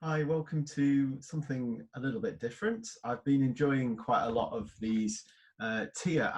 Hi, welcome to something a little bit different. I've been enjoying quite a lot of these tier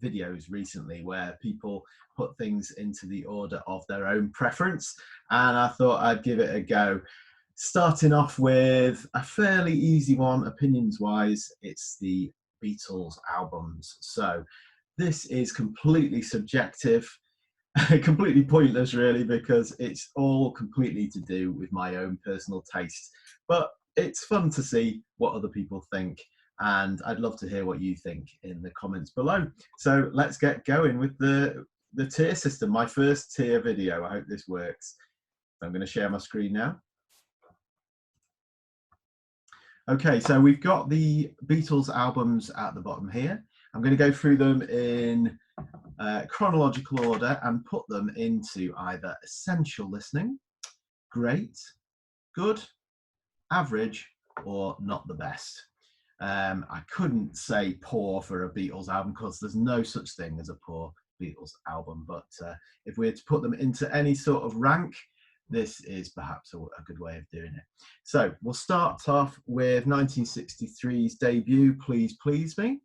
videos recently, where people put things into the order of their own preference, and I thought I'd give it a go. Starting off with a fairly easy one, opinions-wise, it's the Beatles albums. So this is completely subjective. Completely pointless, really, because it's all completely to do with my own personal taste. But it's fun to see what other people think, and I'd love to hear what you think in the comments below. So let's get going with the tier system. My first tier video. I hope this works. I'm going to share my screen now. Okay, so we've got the Beatles albums at the bottom here. I'm going to go through them in chronological order and put them into either essential listening, great, good, average, or not the best. I couldn't say poor for a Beatles album because there's no such thing as a poor Beatles album. But if we had to put them into any sort of rank, this is perhaps a good way of doing it. So we'll start off with 1963's debut, Please Please Me.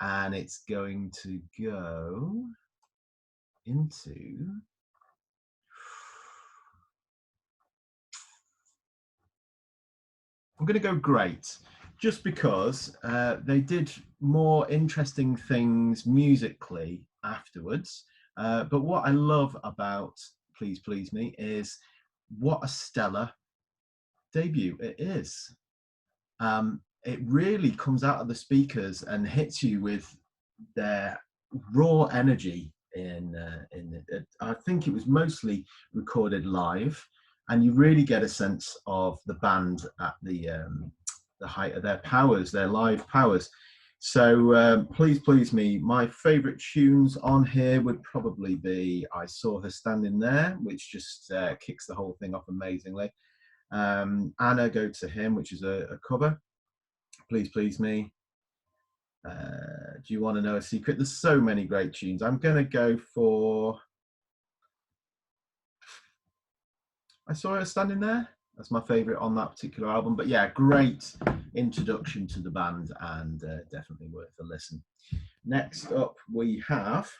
And it's going to go into... I'm going to go great, just because they did more interesting things musically afterwards. But what I love about Please Please Me is what a stellar debut it is. It really comes out of the speakers and hits you with their raw energy. I think it was mostly recorded live, and you really get a sense of the band at the height of their powers, their live powers. So Please Please Me, my favourite tunes on here would probably be I Saw Her Standing There, which just kicks the whole thing off amazingly. Anna, Go to Him, which is a cover. Please Please Me. Do You Want to Know a Secret? There's so many great tunes. I'm going to go for I Saw Her Standing There. That's my favourite on that particular album. But yeah, great introduction to the band, and definitely worth a listen. Next up, we have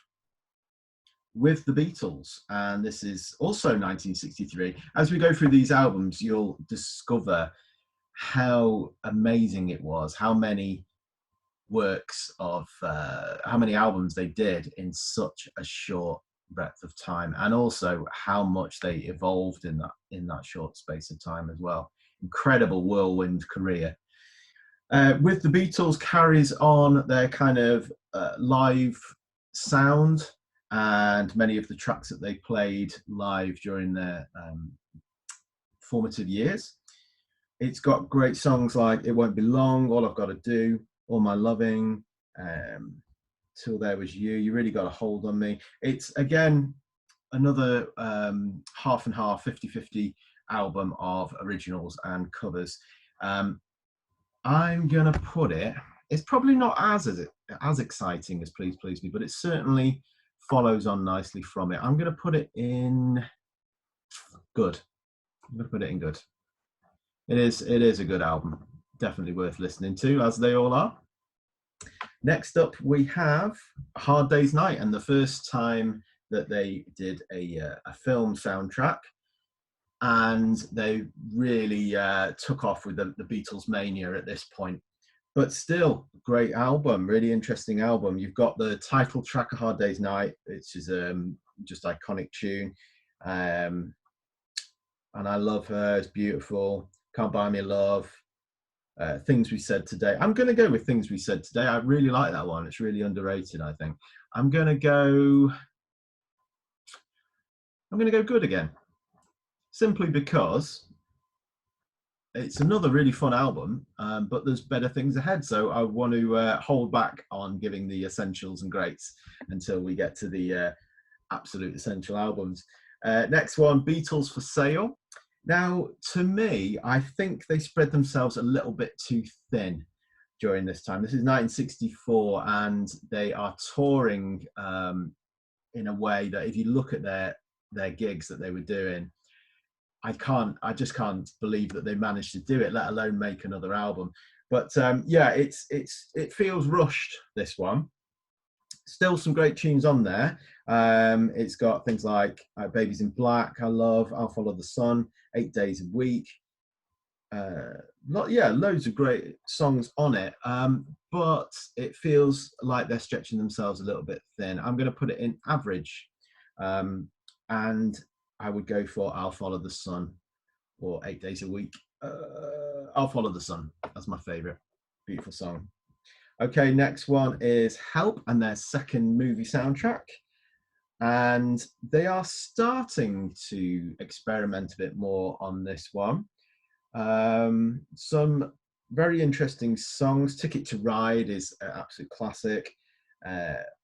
With the Beatles, and this is also 1963. As we go through these albums, you'll discover how amazing it was, how many works of how many albums they did in such a short breadth of time, and also how much they evolved in that short space of time as well. Incredible whirlwind career. With the Beatles carries on their kind of live sound, and many of the tracks that they played live during their formative years. It's got great songs like It Won't Be Long, All I've Got to Do, All My Loving, Till There Was You, You Really Got a Hold on Me. It's, again, another half and half, 50-50 album of originals and covers. I'm going to put it, it's probably not as exciting as Please Please Me, but it certainly follows on nicely from it. I'm going to put it in good. I'm going to put it in good. It is a good album, definitely worth listening to, as they all are. Next up, we have A Hard Day's Night, and the first time that they did a film soundtrack, and they really took off with the Beatles mania at this point. But still, great album, really interesting album. You've got the title track, A Hard Day's Night, which is just iconic tune. And I Love Her, it's beautiful. Can't Buy Me Love. Things We Said Today. I'm going to go with Things We Said Today. I really like that one. It's really underrated, I think. I'm going to go good again. Simply because it's another really fun album, but there's better things ahead. So I want to hold back on giving the essentials and greats until we get to the absolute essential albums. Next one, Beatles for Sale. Now, to me, I think they spread themselves a little bit too thin during this time. This is 1964, and they are touring in a way that if you look at their gigs that they were doing, I just can't believe that they managed to do it, let alone make another album. But yeah, it feels rushed, this one. Still some great tunes on there. It's got things like Babies in Black, I love, I'll Follow the Sun, 8 Days a Week. Yeah, loads of great songs on it. But it feels like they're stretching themselves a little bit thin. I'm going to put it in average. And I would go for I'll Follow the Sun or 8 Days a Week. I'll Follow the Sun. That's my favorite. Beautiful song. Okay, next one is Help and their second movie soundtrack. And they are starting to experiment a bit more on this one. Some very interesting songs. Ticket to Ride is an absolute classic.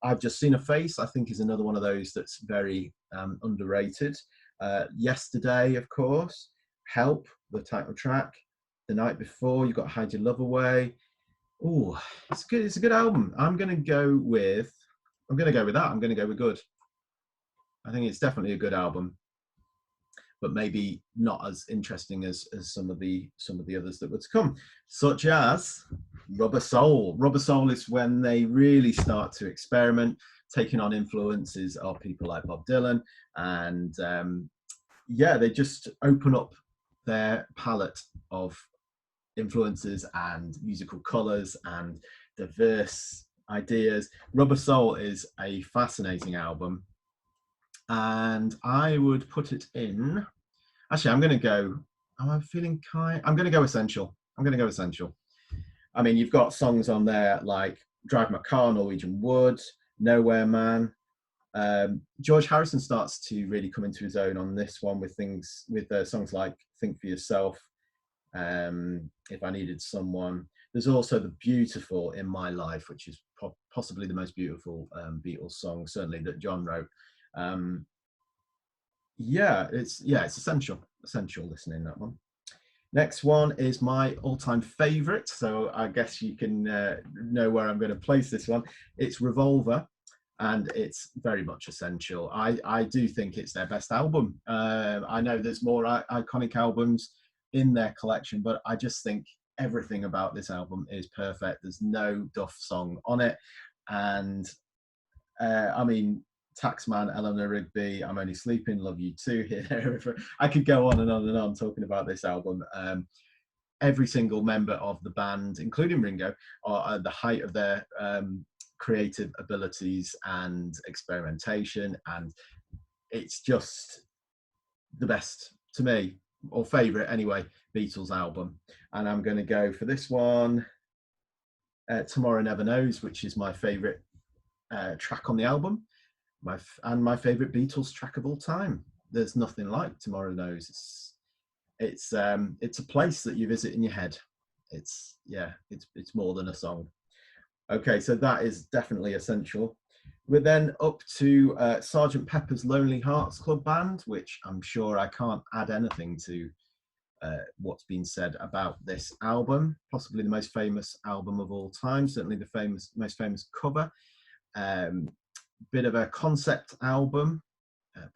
I've Just Seen a Face, I think, is another one of those that's very underrated. Yesterday, of course. Help, the title track. The Night Before, you've got Hide Your Love Away. Oh, it's good. It's a good album. I'm going to go with that. I'm going to go with good. I think it's definitely a good album, but maybe not as interesting as some of the others that were to come, such as Rubber Soul. Rubber Soul is when they really start to experiment, taking on influences of people like Bob Dylan, and yeah, they just open up their palette of influences and musical colours and diverse ideas. Rubber Soul is a fascinating album, and I would put it in. Actually, I'm going to go. I'm feeling kind. I'm going to go essential. I mean, you've got songs on there like Drive My Car, Norwegian Wood, Nowhere Man. George Harrison starts to really come into his own on this one with songs like Think for Yourself, If I Needed Someone. There's also the beautiful In My Life, which is possibly the most beautiful Beatles song, certainly that John wrote. Yeah, it's essential listening, that one. Next one is my all-time favorite, so I guess you can know where I'm going to place this one. It's Revolver, and it's very much essential. I do think it's their best album. I know there's more iconic albums in their collection, but I just think everything about this album is perfect. There's no duff song on it, and I mean, Taxman, Eleanor Rigby, I'm Only Sleeping, Love You Too. Here, I could go on and on and on talking about this album. Every single member of the band, including Ringo, are at the height of their creative abilities and experimentation, and it's just the best to me, or favourite anyway, Beatles album. And I'm going to go for this one, Tomorrow Never Knows, which is my favourite track on the album. My favorite Beatles track of all time. There's nothing like Tomorrow Knows. It's a place that you visit in your head. It's more than a song. Okay, so that is definitely essential. We're then up to Sgt. Pepper's Lonely Hearts Club Band, which I'm sure I can't add anything to what's been said about this album. Possibly the most famous album of all time. Certainly the most famous cover. Bit of a concept album.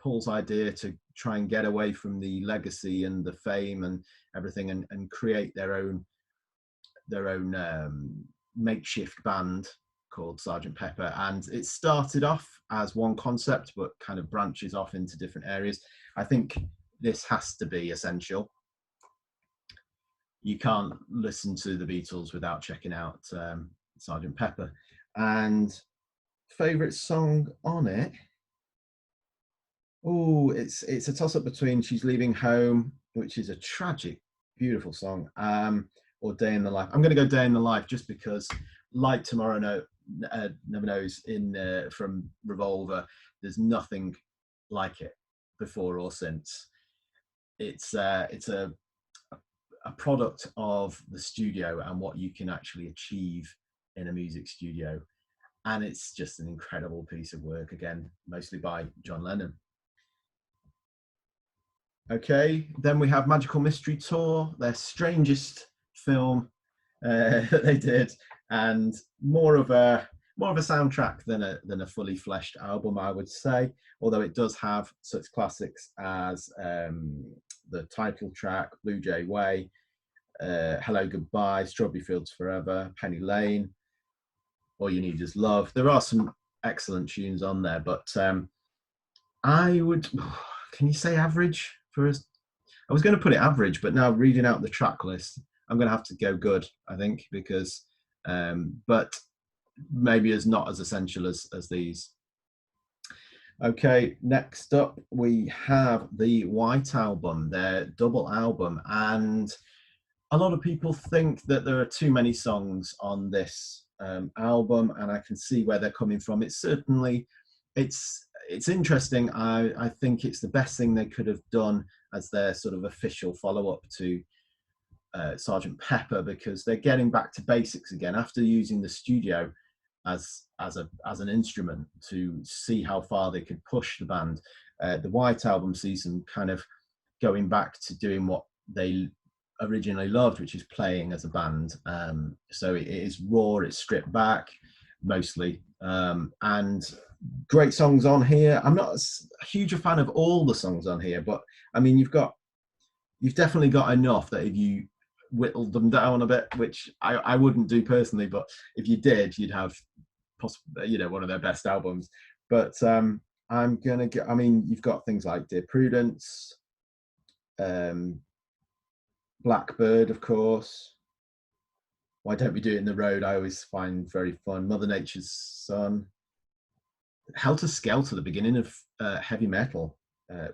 Paul's idea to try and get away from the legacy and the fame and everything, and create their own makeshift band called Sgt. Pepper. And it started off as one concept, but kind of branches off into different areas. I think this has to be essential. You can't listen to the Beatles without checking out Sgt. Pepper. And favorite song on it, it's a toss-up between She's Leaving Home, which is a tragic, beautiful song, or Day in the Life. I'm going to go Day in the Life, just because, like Tomorrow Never Knows from Revolver, there's nothing like it before or since. It's a product of the studio and what you can actually achieve in a music studio. And it's just an incredible piece of work, again, mostly by John Lennon. Okay, then we have Magical Mystery Tour, their strangest film that they did, and more of a soundtrack than a fully fleshed album, I would say. Although it does have such classics as the title track, Blue Jay Way, Hello Goodbye, Strawberry Fields Forever, Penny Lane, All You Need Is Love. There are some excellent tunes on there, but I would, can you say average for us? I was going to put it average, but now reading out the track list, I'm going to have to go good, I think, because, but maybe as not as essential as these. Okay, next up we have the White Album, their double album, and a lot of people think that there are too many songs on this album, and I can see where they're coming from. It's certainly, it's interesting. I think it's the best thing they could have done as their sort of official follow-up to Sergeant Pepper, because they're getting back to basics again after using the studio as an instrument to see how far they could push the band. The White Album sees them kind of going back to doing what they originally loved, which is playing as a band. So it is raw, it's stripped back mostly, and great songs on here. I'm not a huge fan of all the songs on here, but I mean, you've definitely got enough that if you whittled them down a bit, which I wouldn't do personally, but if you did, you'd have possibly, you know, one of their best albums. But I'm gonna get, I mean, you've got things like Dear Prudence, Blackbird, of course. Why Don't We Do It in the Road, I always find very fun. Mother Nature's Son. Helter Skelter, the beginning of heavy metal,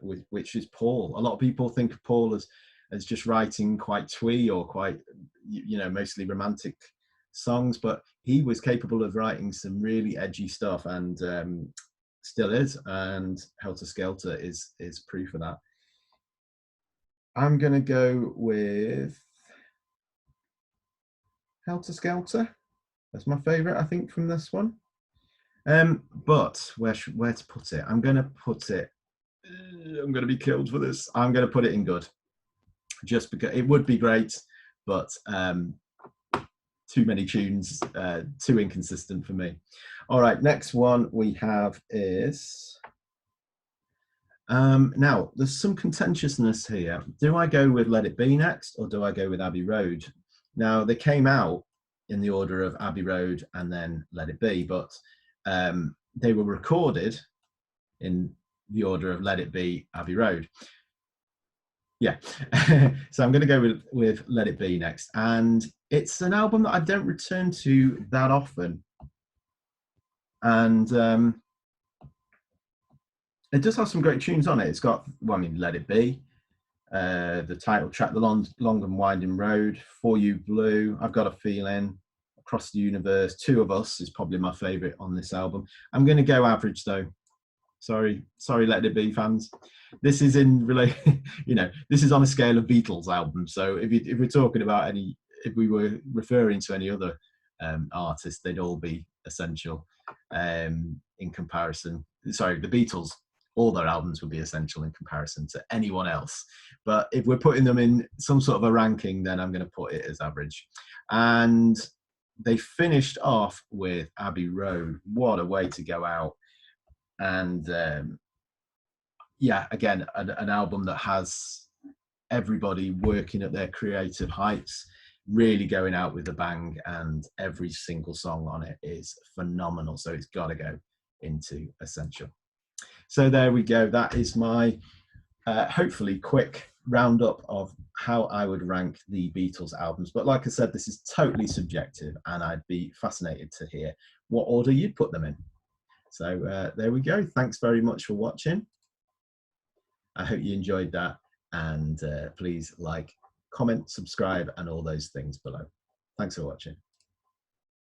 which is Paul. A lot of people think of Paul as just writing quite twee or quite, you know, mostly romantic songs, but he was capable of writing some really edgy stuff, and still is, and Helter Skelter is proof of that. I'm going to go with Helter Skelter. That's my favorite, I think, from this one. But where to put it? I'm going to put it, I'm going to be killed for this. I'm going to put it in good, just because it would be great, but too many tunes, too inconsistent for me. All right, next one we have is, now there's some contentiousness here. Do I go with Let It Be next, or do I go with Abbey Road? Now, they came out in the order of Abbey Road and then Let It Be, but they were recorded in the order of Let It Be, Abbey Road. Yeah, so I'm going to go with Let It Be next. And it's an album that I don't return to that often. And it does have some great tunes on it. It's got, well, I mean, Let It Be, the title track, The Long and Winding Road, For You Blue, I've Got a Feeling, Across the Universe, Two of Us is probably my favorite on this album. I'm going to go average though. Sorry, Let It Be fans. This is in relation, you know, this is on a scale of Beatles albums. So if we're talking about if we were referring to any other artists, they'd all be essential in comparison. Sorry, the Beatles, all their albums would be essential in comparison to anyone else. But if we're putting them in some sort of a ranking, then I'm going to put it as average. And they finished off with Abbey Road. What a way to go out. And yeah, again, an album that has everybody working at their creative heights, really going out with a bang, and every single song on it is phenomenal. So it's got to go into essential. So there we go. That is my hopefully quick roundup of how I would rank the Beatles albums. But like I said, this is totally subjective, and I'd be fascinated to hear what order you'd put them in. So there we go. Thanks very much for watching. I hope you enjoyed that, and please like, comment, subscribe, and all those things below. Thanks for watching.